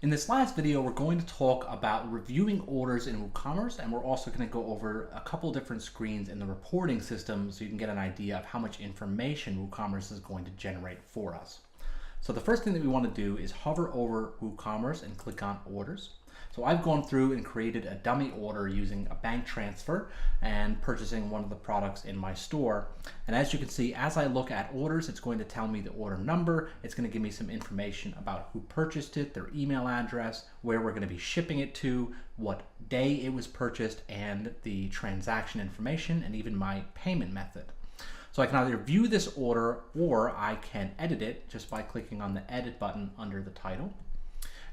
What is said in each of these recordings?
In this last video, we're going to talk about reviewing orders in WooCommerce, and we're also going to go over a couple different screens in the reporting system so you can get an idea of how much information WooCommerce is going to generate for us. So the first thing that we want to do is hover over WooCommerce and click on Orders. So I've gone through and created a dummy order using a bank transfer and purchasing one of the products in my store. And as you can see, as I look at orders, it's going to tell me the order number. It's going to give me some information about who purchased it, their email address, where we're going to be shipping it to, what day it was purchased, and the transaction information, and even my payment method. So I can either view this order or I can edit it just by clicking on the edit button under the title.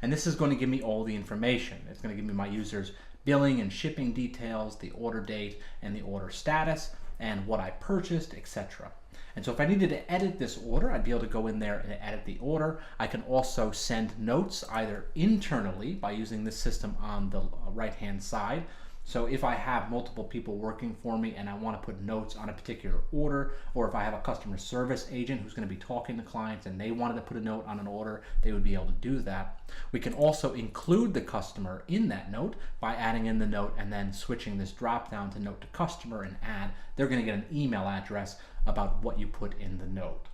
And this is going to give me all the information. It's going to give me my user's billing and shipping details, the order date and the order status, and what I purchased, etc. And so if I needed to edit this order, I'd be able to go in there and edit the order. I can also send notes either internally by using this system on the right-hand side. So if I have multiple people working for me and I want to put notes on a particular order, or if I have a customer service agent who's going to be talking to clients and they wanted to put a note on an order, they would be able to do that. We can also include the customer in that note by adding in the note and then switching this drop down to note to customer and add. They're going to get an email address about what you put in the note.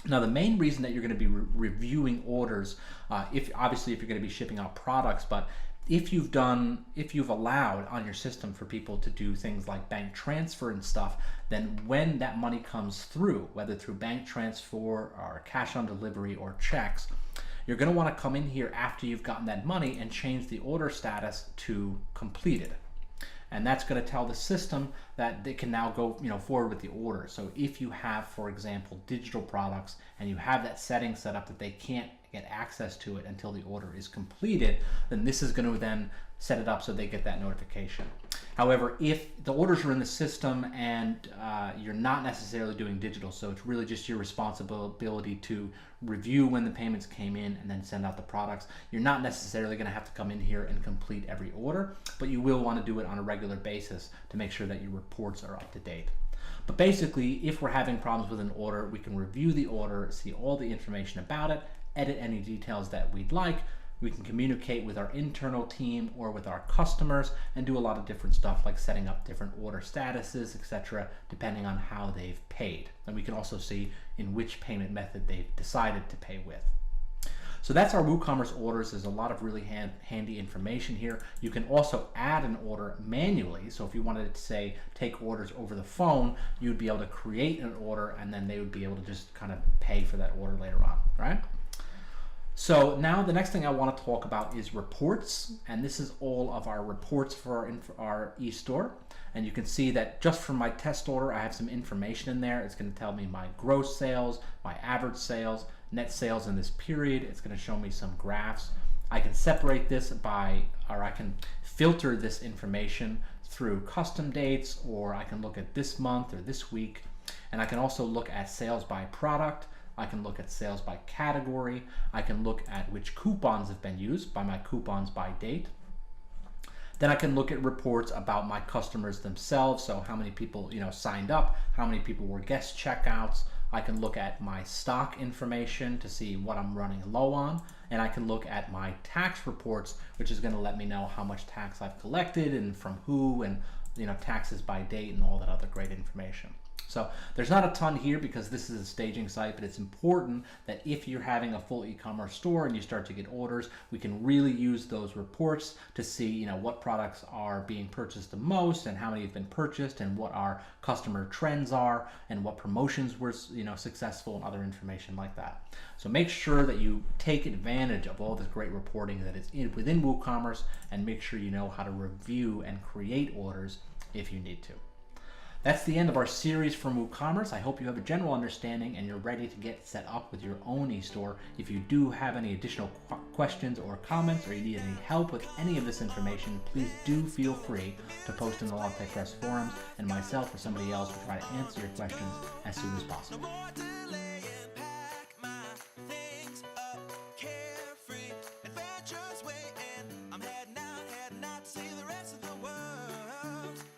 Now, the main reason that you're going to be reviewing orders, if you're going to be shipping out products, but if you've allowed on your system for people to do things like bank transfer and stuff, then when that money comes through, whether through bank transfer or cash on delivery or checks, you're going to want to come in here after you've gotten that money and change the order status to completed. And that's going to tell the system that they can now go forward with the order. So if you have, for example, digital products and you have that setting set up that they can't get access to it until the order is completed, then this is going to then set it up so they get that notification. However, if the orders are in the system and you're not necessarily doing digital, so it's really just your responsibility to review when the payments came in and then send out the products, you're not necessarily going to have to come in here and complete every order, but you will want to do it on a regular basis to make sure that your reports are up to date. But basically, if we're having problems with an order, we can review the order, see all the information about it, edit any details that we'd like. We can communicate with our internal team or with our customers and do a lot of different stuff like setting up different order statuses, etc., depending on how they've paid. And we can also see in which payment method they've decided to pay with. So that's our WooCommerce orders. There's a lot of really handy information here. You can also add an order manually. So if you wanted to say take orders over the phone, you'd be able to create an order and then they would be able to just kind of pay for that order later on, right? So now the next thing I want to talk about is reports, and this is all of our reports for our e-store. And you can see that just from my test order, I have some information in there. It's going to tell me my gross sales, my average sales, net sales in this period. It's going to show me some graphs. I can separate this I can filter this information through custom dates, or I can look at this month or this week. And I can also look at sales by product. I can look at sales by category. I can look at which coupons have been used by my coupons by date. Then I can look at reports about my customers themselves. So how many people signed up, how many people were guest checkouts. I can look at my stock information to see what I'm running low on. And I can look at my tax reports, which is going to let me know how much tax I've collected and from who, and taxes by date and all that other great information. So there's not a ton here because this is a staging site, but it's important that if you're having a full e-commerce store and you start to get orders, we can really use those reports to see what products are being purchased the most and how many have been purchased and what our customer trends are and what promotions were successful and other information like that. So make sure that you take advantage of all this great reporting that is within WooCommerce, and make sure you know how to review and create orders if you need to. That's the end of our series from WooCommerce. I hope you have a general understanding and you're ready to get set up with your own e-store. If you do have any additional questions or comments, or you need any help with any of this information, please do feel free to post in the LattePress forums, and myself or somebody else will try to answer your questions as soon as possible.